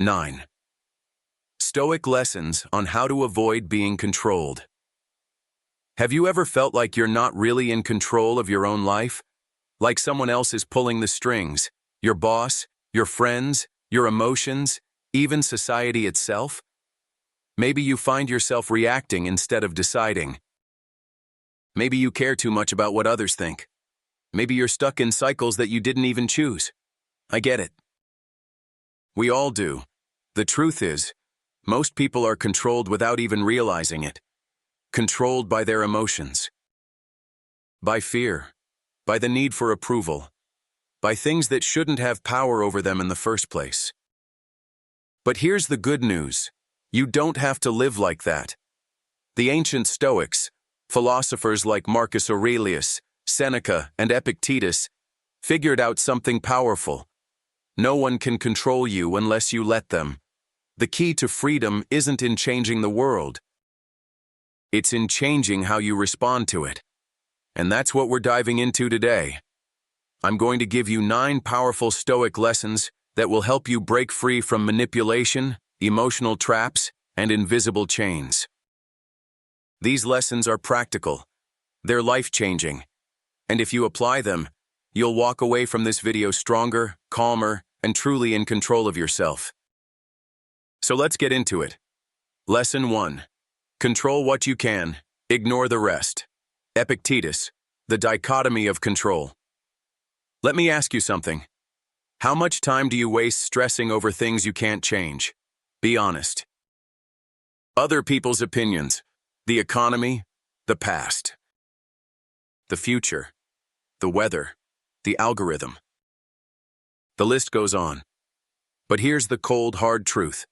9. Stoic lessons on how to avoid being controlled. Have you ever felt like you're not really in control of your own life? Like someone else is pulling the strings? Your boss, your friends, your emotions, even society itself? Maybe you find yourself reacting instead of deciding. Maybe you care too much about what others think. Maybe you're stuck in cycles that you didn't even choose. I get it. We all do. The truth is, most people are controlled without even realizing it. Controlled by their emotions. By fear. By the need for approval. By things that shouldn't have power over them in the first place. But here's the good news. You don't have to live like that. The ancient Stoics, philosophers like Marcus Aurelius, Seneca, and Epictetus, figured out something powerful. No one can control you unless you let them. The key to freedom isn't in changing the world. It's in changing how you respond to it. And that's what we're diving into today. I'm going to give you 9 powerful Stoic lessons that will help you break free from manipulation, emotional traps, and invisible chains. These lessons are practical. They're life-changing. And if you apply them, you'll walk away from this video stronger, calmer, and truly in control of yourself. So let's get into it. Lesson 1. Control what you can, ignore the rest. Epictetus, the dichotomy of control. Let me ask you something. How much time do you waste stressing over things you can't change? Be honest. Other people's opinions, the economy, the past, the future, the weather, the algorithm. The list goes on. But here's the cold, hard truth.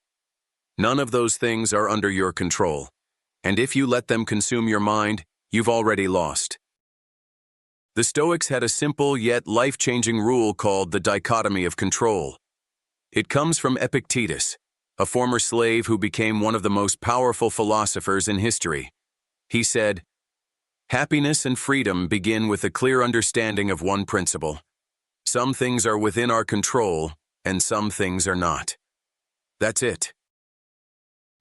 None of those things are under your control. And if you let them consume your mind, you've already lost. The Stoics had a simple yet life-changing rule called the dichotomy of control. It comes from Epictetus, a former slave who became one of the most powerful philosophers in history. He said, "Happiness and freedom begin with a clear understanding of one principle. Some things are within our control, and some things are not." That's it.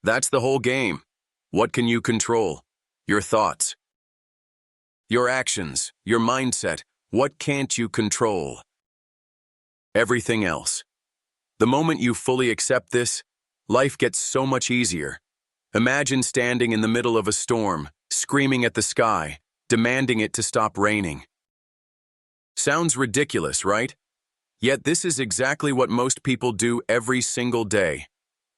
That's the whole game. What can you control? Your thoughts. Your actions, your mindset. What can't you control? Everything else. The moment you fully accept this, life gets so much easier. Imagine standing in the middle of a storm, screaming at the sky, demanding it to stop raining. Sounds ridiculous, right? Yet this is exactly what most people do every single day.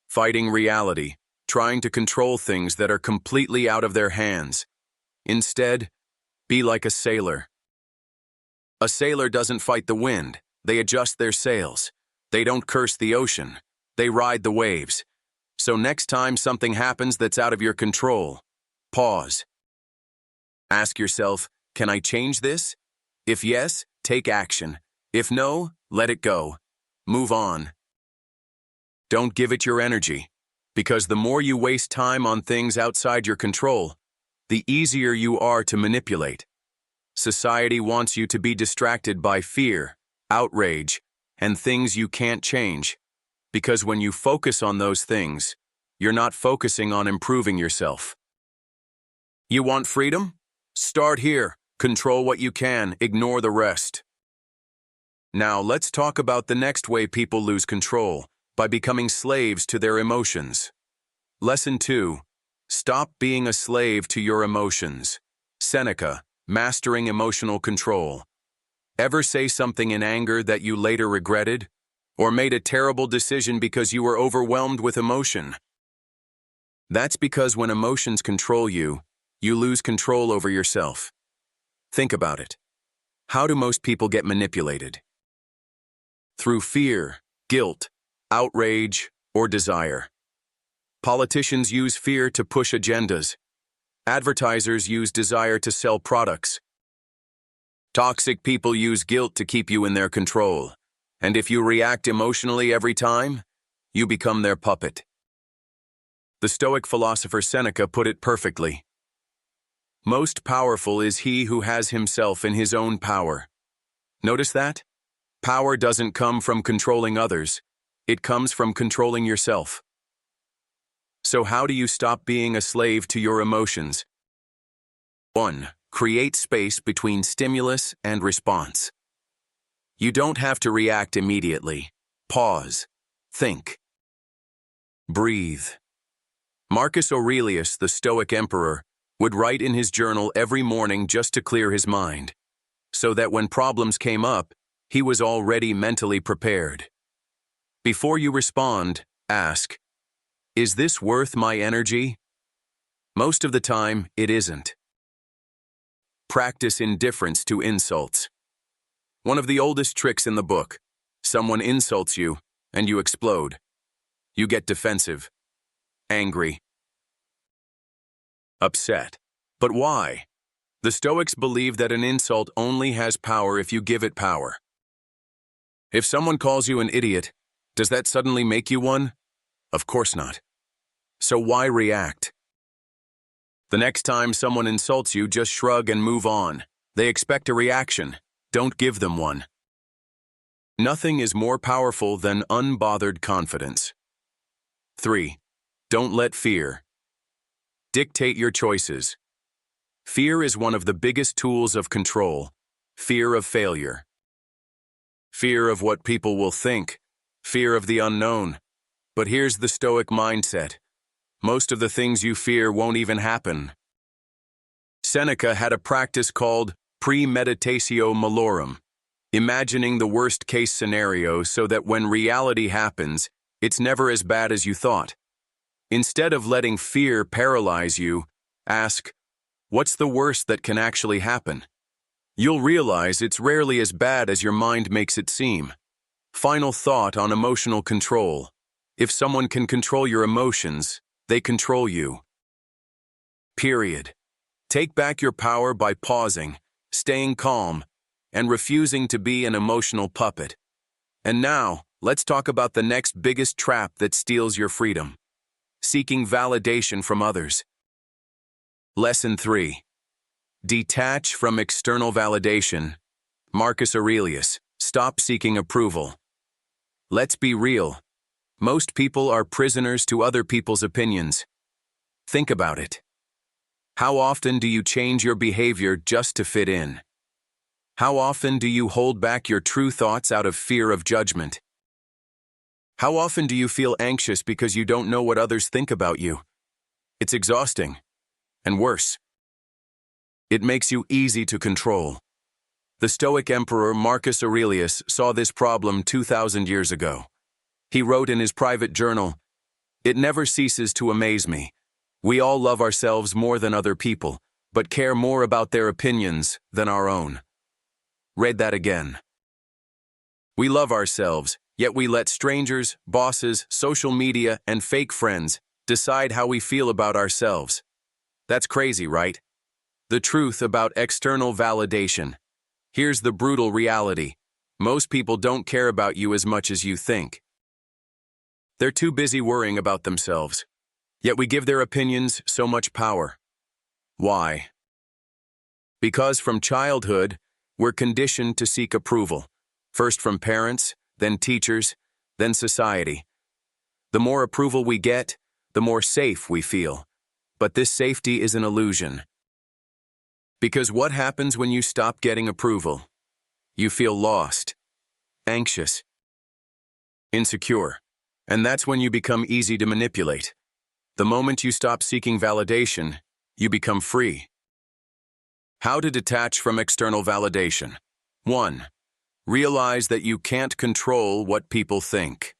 Fighting reality, trying to control things that are completely out of their hands. Instead, be like a sailor. A sailor doesn't fight the wind. They adjust their sails. They don't curse the ocean. They ride the waves. So next time something happens that's out of your control, pause. Ask yourself, can I change this? If yes, take action. If no, let it go. Move on. Don't give it your energy, because the more you waste time on things outside your control, the easier you are to manipulate. Society wants you to be distracted by fear, outrage, and things you can't change, because when you focus on those things, you're not focusing on improving yourself. You want freedom? Start here. Control what you can, ignore the rest. Now let's talk about the next way people lose control, by becoming slaves to their emotions. Lesson 2. Stop being a slave to your emotions. Seneca, mastering emotional control. Ever say something in anger that you later regretted? Or made a terrible decision because you were overwhelmed with emotion? That's because when emotions control you, you lose control over yourself. Think about it. How do most people get manipulated? Through fear, guilt, outrage, or desire. Politicians use fear to push agendas. Advertisers use desire to sell products. Toxic people use guilt to keep you in their control. And if you react emotionally every time, you become their puppet. The Stoic philosopher Seneca put it perfectly. Most powerful is he who has himself in his own power. Notice that? Power doesn't come from controlling others. It comes from controlling yourself. So how do you stop being a slave to your emotions? 1. Create space between stimulus and response. You don't have to react immediately. Pause. Think. Breathe. Marcus Aurelius, the Stoic emperor, would write in his journal every morning just to clear his mind, so that when problems came up, he was already mentally prepared. Before you respond, ask, is this worth my energy? Most of the time, it isn't. Practice indifference to insults. One of the oldest tricks in the book. Someone insults you, and you explode. You get defensive, angry, upset. But why? The Stoics believe that an insult only has power if you give it power. If someone calls you an idiot, does that suddenly make you one? Of course not. So why react? The next time someone insults you, just shrug and move on. They expect a reaction. Don't give them one. Nothing is more powerful than unbothered confidence. 3. Don't let fear dictate your choices. Fear is one of the biggest tools of control. Fear of failure. Fear of what people will think. Fear of the unknown. But here's the Stoic mindset. Most of the things you fear won't even happen. Seneca had a practice called premeditatio malorum, imagining the worst-case scenario so that when reality happens, it's never as bad as you thought. Instead of letting fear paralyze you, ask, what's the worst that can actually happen? You'll realize it's rarely as bad as your mind makes it seem. Final thought on emotional control. If someone can control your emotions, they control you. Period. Take back your power by pausing, staying calm, and refusing to be an emotional puppet. And now, let's talk about the next biggest trap that steals your freedom. Seeking validation from others. Lesson 3. Detach from external validation. Marcus Aurelius, stop seeking approval. Let's be real. Most people are prisoners to other people's opinions. Think about it. How often do you change your behavior just to fit in? How often do you hold back your true thoughts out of fear of judgment? How often do you feel anxious because you don't know what others think about you? It's exhausting. And worse, it makes you easy to control. The Stoic emperor Marcus Aurelius saw this problem 2,000 years ago. He wrote in his private journal, "It never ceases to amaze me. We all love ourselves more than other people, but care more about their opinions than our own." Read that again. We love ourselves, yet we let strangers, bosses, social media, and fake friends decide how we feel about ourselves. That's crazy, right? The truth about external validation. Here's the brutal reality. Most people don't care about you as much as you think. They're too busy worrying about themselves. Yet we give their opinions so much power. Why? Because from childhood, we're conditioned to seek approval. First from parents, then teachers, then society. The more approval we get, the more safe we feel. But this safety is an illusion. Because what happens when you stop getting approval? You feel lost, anxious, insecure. And that's when you become easy to manipulate. The moment you stop seeking validation, you become free. How to detach from external validation. 1. Realize that you can't control what people think.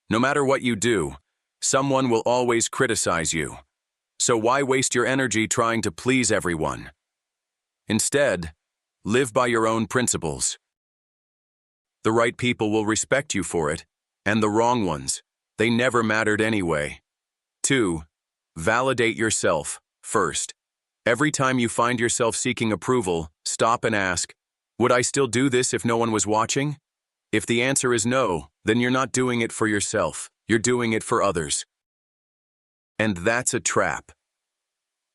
No matter what you do, someone will always criticize you. So why waste your energy trying to please everyone? Instead, live by your own principles. The right people will respect you for it, and the wrong ones, they never mattered anyway. 2. Validate yourself first. Every time you find yourself seeking approval, stop and ask, would I still do this if no one was watching? If the answer is no, then you're not doing it for yourself, you're doing it for others. And that's a trap.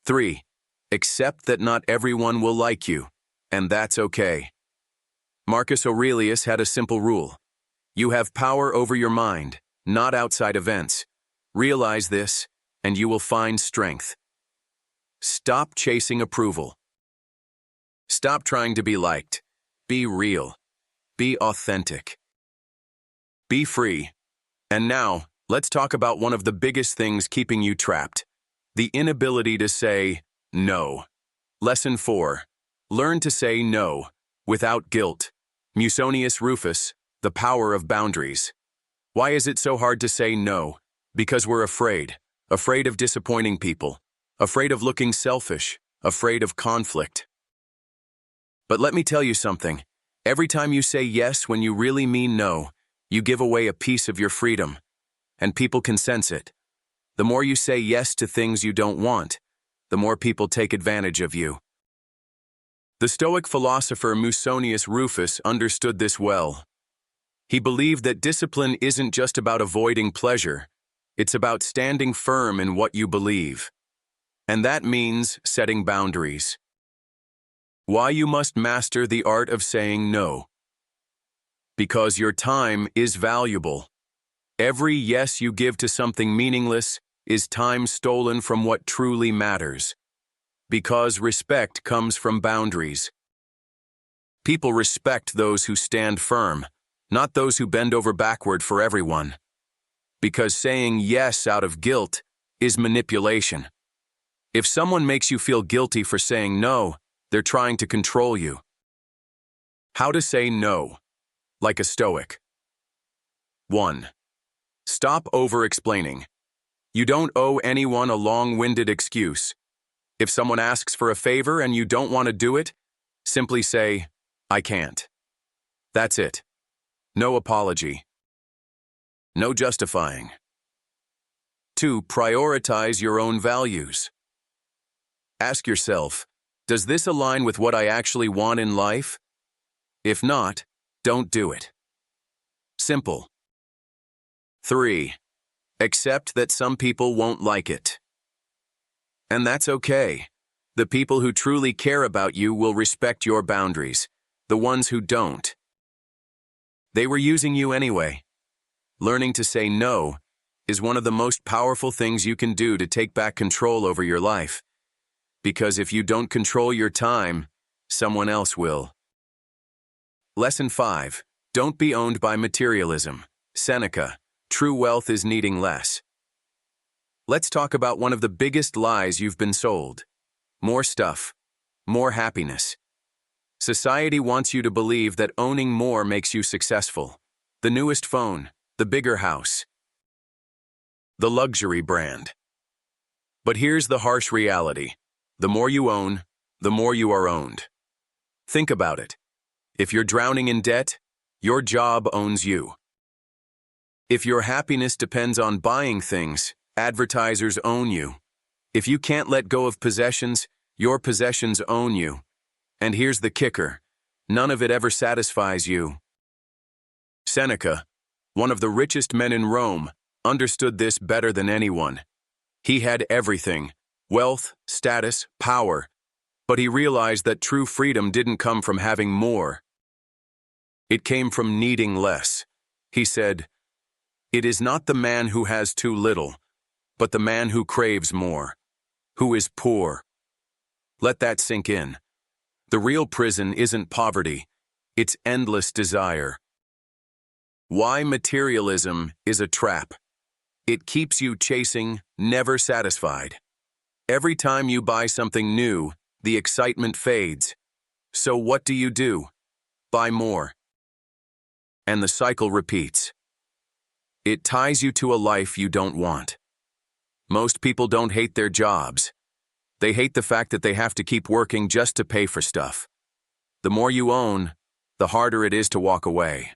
3. Accept that not everyone will like you, and that's okay. Marcus Aurelius had a simple rule. You have power over your mind, not outside events. Realize this, and you will find strength. Stop chasing approval. Stop trying to be liked. Be real. Be authentic. Be free. And now, let's talk about one of the biggest things keeping you trapped. The inability to say no. Lesson 4. Learn to say no, without guilt. Musonius Rufus, The Power of Boundaries. Why is it so hard to say no? Because we're afraid. Afraid of disappointing people. Afraid of looking selfish. Afraid of conflict. But let me tell you something. Every time you say yes when you really mean no, you give away a piece of your freedom. And people can sense it. The more you say yes to things you don't want, the more people take advantage of you. The Stoic philosopher Musonius Rufus understood this well. He believed that discipline isn't just about avoiding pleasure, it's about standing firm in what you believe. And that means setting boundaries. Why you must master the art of saying no. Because your time is valuable. Every yes you give to something meaningless is time stolen from what truly matters. Because respect comes from boundaries. People respect those who stand firm, not those who bend over backward for everyone. Because saying yes out of guilt is manipulation. If someone makes you feel guilty for saying no, they're trying to control you. How to say no, like a Stoic. 1. Stop over-explaining. You don't owe anyone a long-winded excuse. If someone asks for a favor and you don't want to do it, simply say, I can't. That's it. No apology. No justifying. 2. Prioritize your own values. Ask yourself, does this align with what I actually want in life? If not, don't do it. Simple. 3. Accept that some people won't like it. And that's okay. The people who truly care about you will respect your boundaries. The ones who don't. They were using you anyway. Learning to say no is one of the most powerful things you can do to take back control over your life. Because if you don't control your time, someone else will. Lesson 5. Don't be owned by materialism. Seneca. True wealth is needing less. Let's talk about one of the biggest lies you've been sold. More stuff. More happiness. Society wants you to believe that owning more makes you successful. The newest phone. The bigger house. The luxury brand. But here's the harsh reality. The more you own, the more you are owned. Think about it. If you're drowning in debt, your job owns you. If your happiness depends on buying things, advertisers own you. If you can't let go of possessions, your possessions own you. And here's the kicker. None of it ever satisfies you. Seneca, one of the richest men in Rome, understood this better than anyone. He had everything. Wealth, status, power. But he realized that true freedom didn't come from having more. It came from needing less. He said, "It is not the man who has too little, but the man who craves more, who is poor." Let that sink in. The real prison isn't poverty, it's endless desire. Why materialism is a trap. It keeps you chasing, never satisfied. Every time you buy something new, the excitement fades. So what do? Buy more. And the cycle repeats. It ties you to a life you don't want. Most people don't hate their jobs. They hate the fact that they have to keep working just to pay for stuff. The more you own, the harder it is to walk away.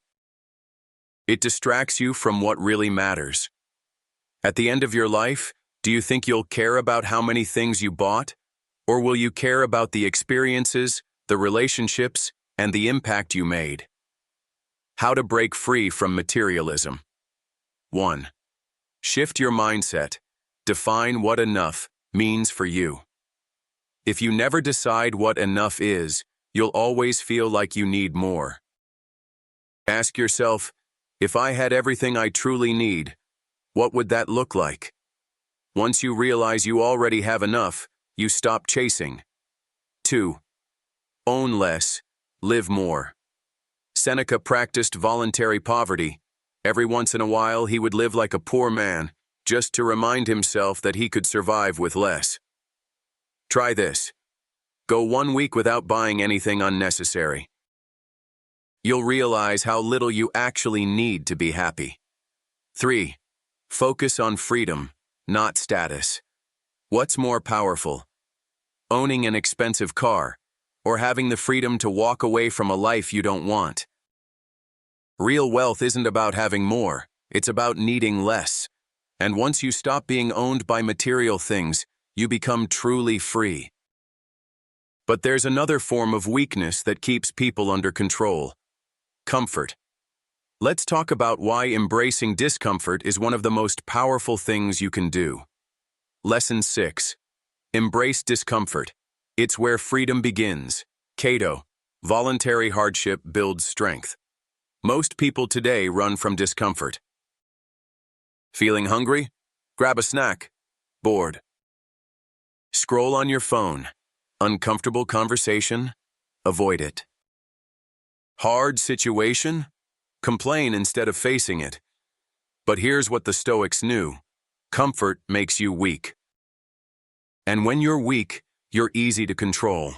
It distracts you from what really matters. At the end of your life, do you think you'll care about how many things you bought? Or will you care about the experiences, the relationships, and the impact you made? How to break free from materialism. 1. Shift your mindset. Define what enough means for you. If you never decide what enough is, you'll always feel like you need more. Ask yourself, If I had everything I truly need, what would that look like? Once you realize you already have enough, you stop chasing. 2. Own less, live more. Seneca practiced voluntary poverty. Every once in a while, he would live like a poor man, just to remind himself that he could survive with less. Try this. Go 1 week without buying anything unnecessary. You'll realize how little you actually need to be happy. 3. Focus on freedom, not status. What's more powerful? Owning an expensive car, or having the freedom to walk away from a life you don't want? Real wealth isn't about having more, it's about needing less. And once you stop being owned by material things, you become truly free. But there's another form of weakness that keeps people under control. Comfort. Let's talk about why embracing discomfort is one of the most powerful things you can do. Lesson 6. Embrace discomfort. It's where freedom begins. Cato. Voluntary hardship builds strength. Most people today run from discomfort. Feeling hungry? Grab a snack. Bored? Scroll on your phone. Uncomfortable conversation? Avoid it. Hard situation? Complain instead of facing it. But here's what the Stoics knew. Comfort makes you weak. And when you're weak, you're easy to control.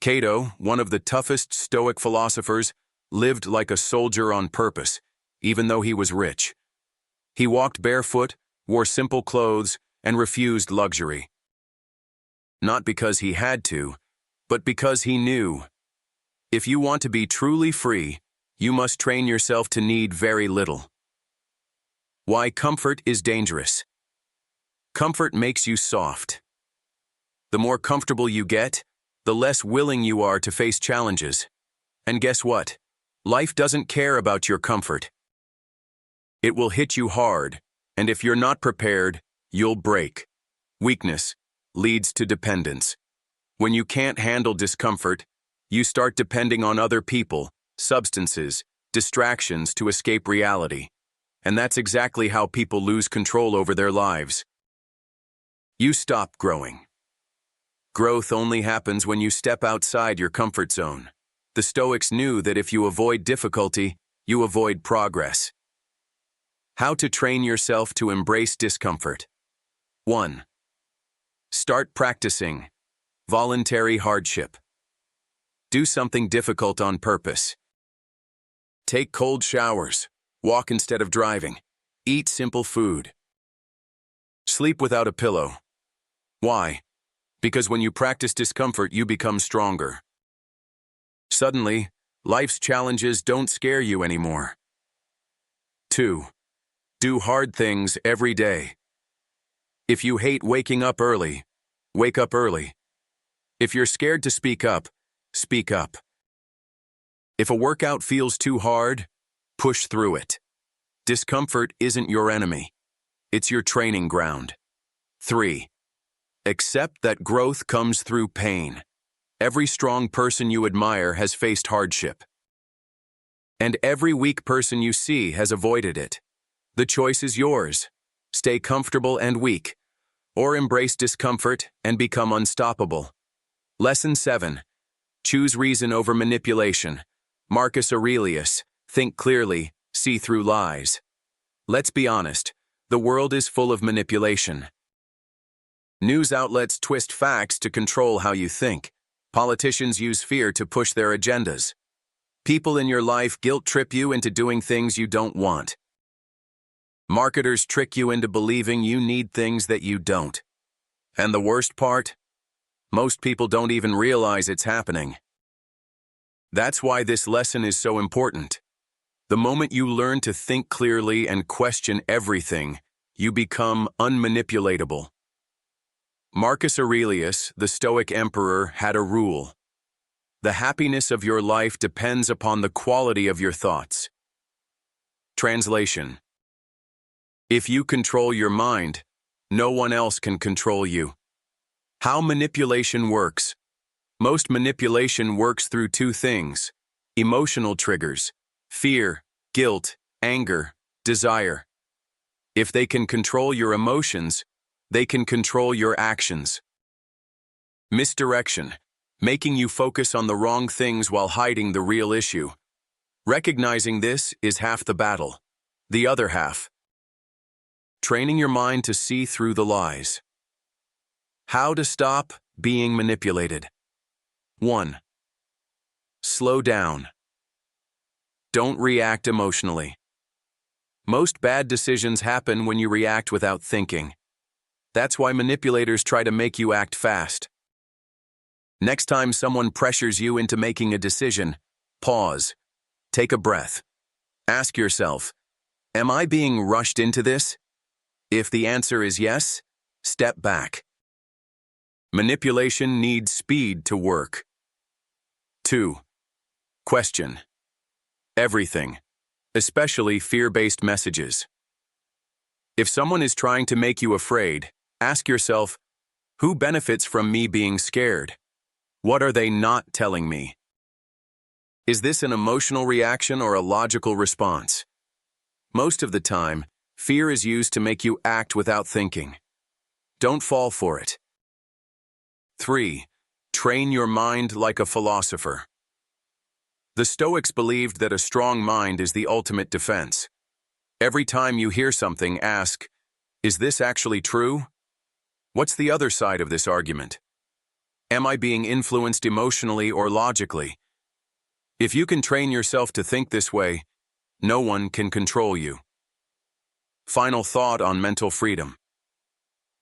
Cato, one of the toughest Stoic philosophers, lived like a soldier on purpose, even though he was rich. He walked barefoot, wore simple clothes, and refused luxury. Not because he had to, but because he knew. If you want to be truly free, you must train yourself to need very little. Why comfort is dangerous. Comfort makes you soft. The more comfortable you get, the less willing you are to face challenges. And guess what? Life doesn't care about your comfort. It will hit you hard, and if you're not prepared, you'll break. Weakness leads to dependence. When you can't handle discomfort, you start depending on other people, substances, distractions to escape reality. And that's exactly how people lose control over their lives. You stop growing. Growth only happens when you step outside your comfort zone. The Stoics knew that if you avoid difficulty, you avoid progress. How to train yourself to embrace discomfort. 1. Start practicing voluntary hardship. Do something difficult on purpose. Take cold showers, walk instead of driving, eat simple food. Sleep without a pillow. Why? Because when you practice discomfort, you become stronger. Suddenly, life's challenges don't scare you anymore. 2. Do hard things every day. If you hate waking up early, wake up early. If you're scared to speak up, speak up. If a workout feels too hard, push through it. Discomfort isn't your enemy. It's your training ground. 3. Accept that growth comes through pain. Every strong person you admire has faced hardship. And every weak person you see has avoided it. The choice is yours. Stay comfortable and weak, or embrace discomfort and become unstoppable. Lesson 7. Choose reason over manipulation. Marcus Aurelius, think clearly, see through lies. Let's be honest, the world is full of manipulation. News outlets twist facts to control how you think. Politicians use fear to push their agendas. People in your life guilt-trip you into doing things you don't want. Marketers trick you into believing you need things that you don't. And the worst part? Most people don't even realize it's happening. That's why this lesson is so important. The moment you learn to think clearly and question everything, you become unmanipulatable. Marcus Aurelius, the Stoic emperor, had a rule. The happiness of your life depends upon the quality of your thoughts. Translation. If you control your mind, no one else can control you. How manipulation works. Most manipulation works through two things: emotional triggers, fear, guilt, anger, desire. If they can control your emotions, they can control your actions. Misdirection, making you focus on the wrong things while hiding the real issue. Recognizing this is half the battle. The other half, training your mind to see through the lies. How to stop being manipulated. 1. Slow down. Don't react emotionally. Most bad decisions happen when you react without thinking. That's why manipulators try to make you act fast. Next time someone pressures you into making a decision, pause. Take a breath. Ask yourself, am I being rushed into this? If the answer is yes, step back. Manipulation needs speed to work. 2. Question everything, especially fear-based messages. If someone is trying to make you afraid, ask yourself, who benefits from me being scared? What are they not telling me? Is this an emotional reaction or a logical response? Most of the time, fear is used to make you act without thinking. Don't fall for it. 3. Train your mind like a philosopher. The Stoics believed that a strong mind is the ultimate defense. Every time you hear something, ask, is this actually true? What's the other side of this argument? Am I being influenced emotionally or logically? If you can train yourself to think this way, no one can control you. Final thought on mental freedom.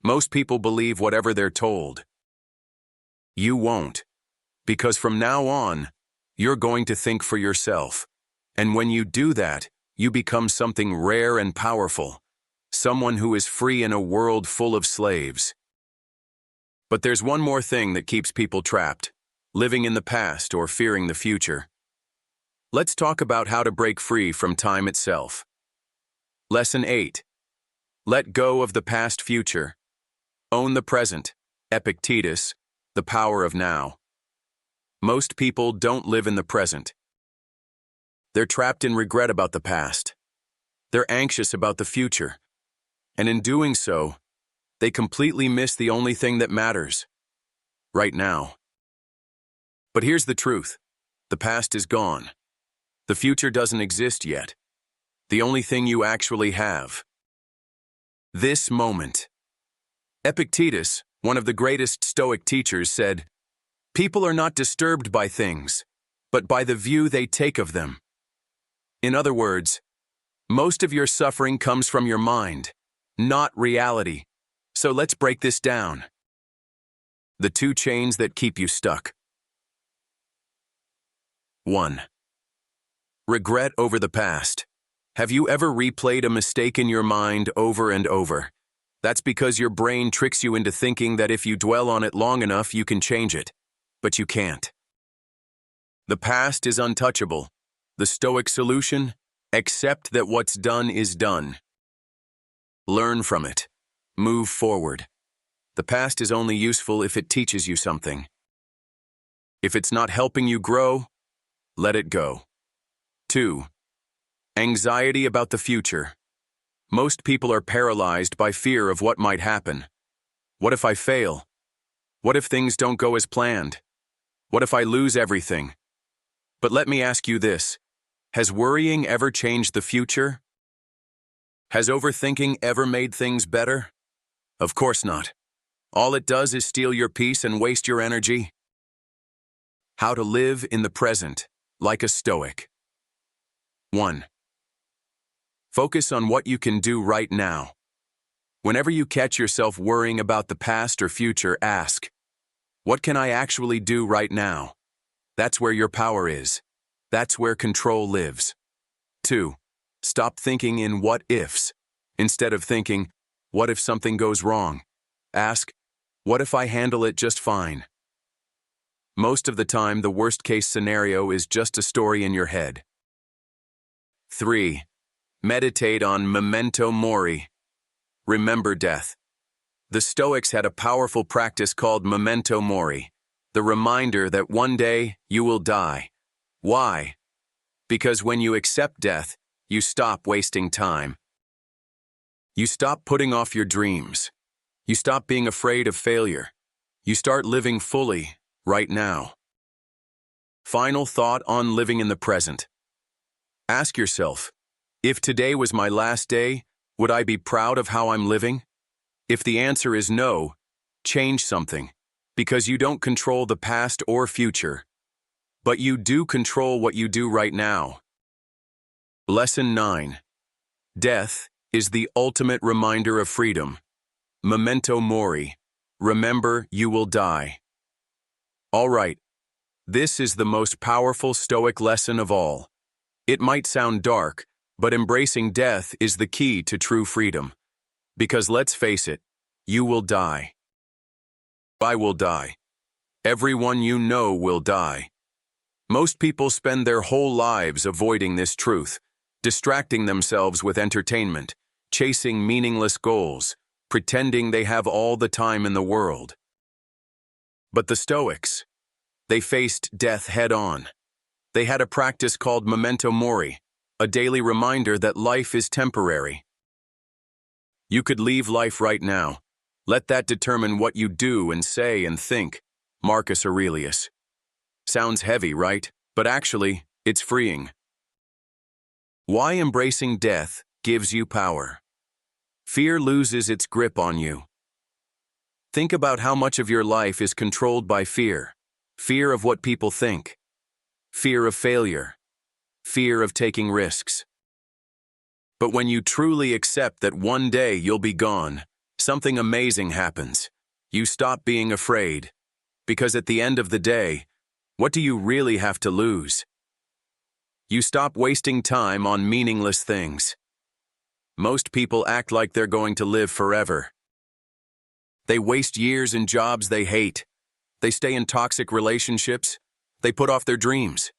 Most people believe whatever they're told. You won't, because from now on, you're going to think for yourself. And when you do that, you become something rare and powerful, someone who is free in a world full of slaves. But there's one more thing that keeps people trapped, living in the past or fearing the future. Let's talk about how to break free from time itself. Lesson 8. Let go of the past future. Own the present. Epictetus, the power of now. Most people don't live in the present. They're trapped in regret about the past. They're anxious about the future. And in doing so, they completely miss the only thing that matters. Right now. But here's the truth. The past is gone. The future doesn't exist yet. The only thing you actually have. This moment. Epictetus, one of the greatest Stoic teachers, said, people are not disturbed by things, but by the view they take of them. In other words, most of your suffering comes from your mind, not reality. So let's break this down. The 2 chains that keep you stuck. 1. Regret over the past. Have you ever replayed a mistake in your mind over and over? That's because your brain tricks you into thinking that if you dwell on it long enough, you can change it. But you can't. The past is untouchable. The Stoic solution? Accept that what's done is done. Learn from it. Move forward. The past is only useful if it teaches you something. If it's not helping you grow, let it go. 2. Anxiety about the future. Most people are paralyzed by fear of what might happen. What if I fail? What if things don't go as planned? What if I lose everything? But let me ask you this. Has worrying ever changed the future? Has overthinking ever made things better? Of course not. All it does is steal your peace and waste your energy. How to live in the present, like a Stoic. 1. Focus on what you can do right now. Whenever you catch yourself worrying about the past or future, ask, what can I actually do right now? That's where your power is. That's where control lives. 2. Stop thinking in what-ifs. Instead of thinking, what if something goes wrong? Ask, what if I handle it just fine? Most of the time, the worst-case scenario is just a story in your head. 3. Meditate on memento mori. Remember death. The Stoics had a powerful practice called memento mori, the reminder that one day you will die. Why? Because when you accept death, You stop wasting time. You stop putting off your dreams. You stop being afraid of failure. You start living fully, right now. Final thought on living in the present. Ask yourself, if today was my last day, would I be proud of how I'm living? If the answer is no, change something, because you don't control the past or future, but you do control what you do right now. Lesson 9. Death is the ultimate reminder of freedom. Memento mori. Remember, you will die. All right, this is the most powerful Stoic lesson of all. It might sound dark, but embracing death is the key to true freedom. Because let's face it, you will die. I will die. Everyone you know will die. Most people spend their whole lives avoiding this truth, distracting themselves with entertainment, chasing meaningless goals, pretending they have all the time in the world. But the Stoics, they faced death head-on. They had a practice called memento mori, a daily reminder that life is temporary. You could leave life right now. Let that determine what you do and say and think. Marcus Aurelius. Sounds heavy, right? But actually, it's freeing. Why embracing death gives you power. Fear loses its grip on you. Think about how much of your life is controlled by fear. Fear of what people think. Fear of failure. Fear of taking risks. But when you truly accept that one day you'll be gone, something amazing happens. You stop being afraid. Because at the end of the day, what do you really have to lose? You stop wasting time on meaningless things. Most people act like they're going to live forever. They waste years in jobs they hate. They stay in toxic relationships. They put off their dreams.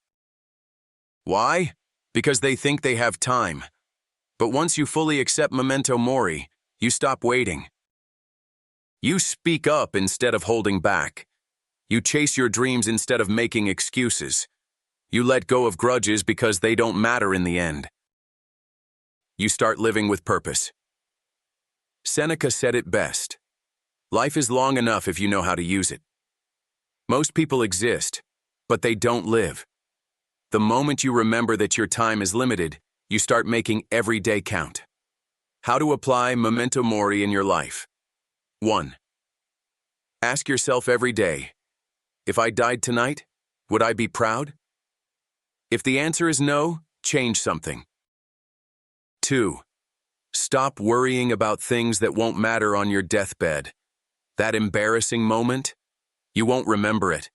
Why? Because they think they have time. But once you fully accept memento mori, you stop waiting. You speak up instead of holding back. You chase your dreams instead of making excuses. You let go of grudges because they don't matter in the end. You start living with purpose. Seneca said it best. Life is long enough if you know how to use it. Most people exist, but they don't live. The moment you remember that your time is limited, you start making every day count. How to apply memento mori in your life. 1. Ask yourself every day, if I died tonight, would I be proud? If the answer is no, change something. 2. Stop worrying about things that won't matter on your deathbed. That embarrassing moment, you won't remember it.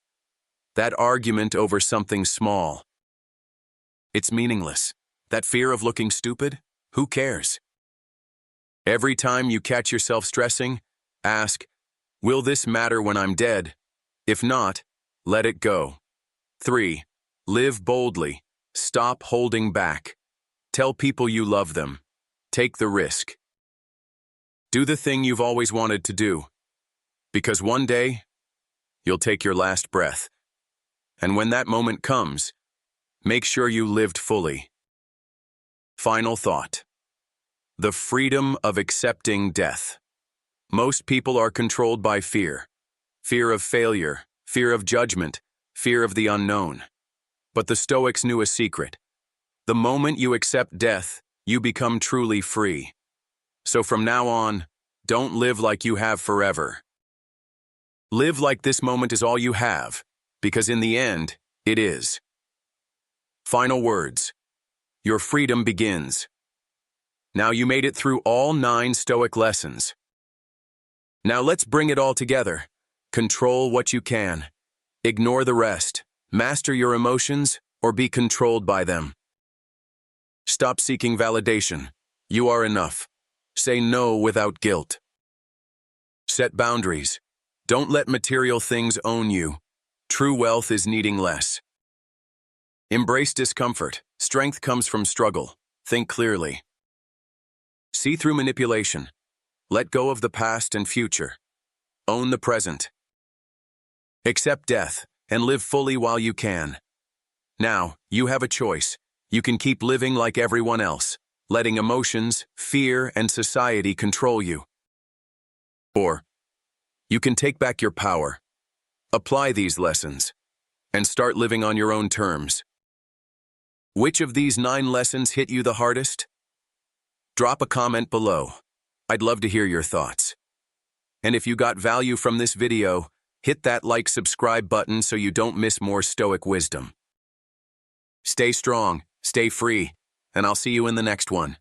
That argument over something small. It's meaningless. That fear of looking stupid, who cares? Every time you catch yourself stressing, ask, will this matter when I'm dead? If not, let it go. 3. Live boldly. Stop holding back. Tell people you love them. Take the risk. Do the thing you've always wanted to do. Because one day, you'll take your last breath. And when that moment comes, make sure you lived fully. Final thought. The freedom of accepting death. Most people are controlled by fear. Fear of failure, fear of judgment, fear of the unknown. But the Stoics knew a secret. The moment you accept death, you become truly free. So from now on, don't live like you have forever. Live like this moment is all you have, because in the end, it is. Final words. Your freedom begins. Now you made it through all 9 Stoic lessons. Now let's bring it all together. Control what you can. Ignore the rest. Master your emotions, or be controlled by them. Stop seeking validation. You are enough. Say no without guilt. Set boundaries. Don't let material things own you. True wealth is needing less. Embrace discomfort. Strength comes from struggle. Think clearly. See through manipulation. Let go of the past and future. Own the present. Accept death and live fully while you can. Now, you have a choice. You can keep living like everyone else, letting emotions, fear, and society control you. Or, you can take back your power, apply these lessons, and start living on your own terms. Which of these 9 lessons hit you the hardest? Drop a comment below. I'd love to hear your thoughts. And if you got value from this video, hit that subscribe button so you don't miss more Stoic wisdom. Stay strong, stay free, and I'll see you in the next one.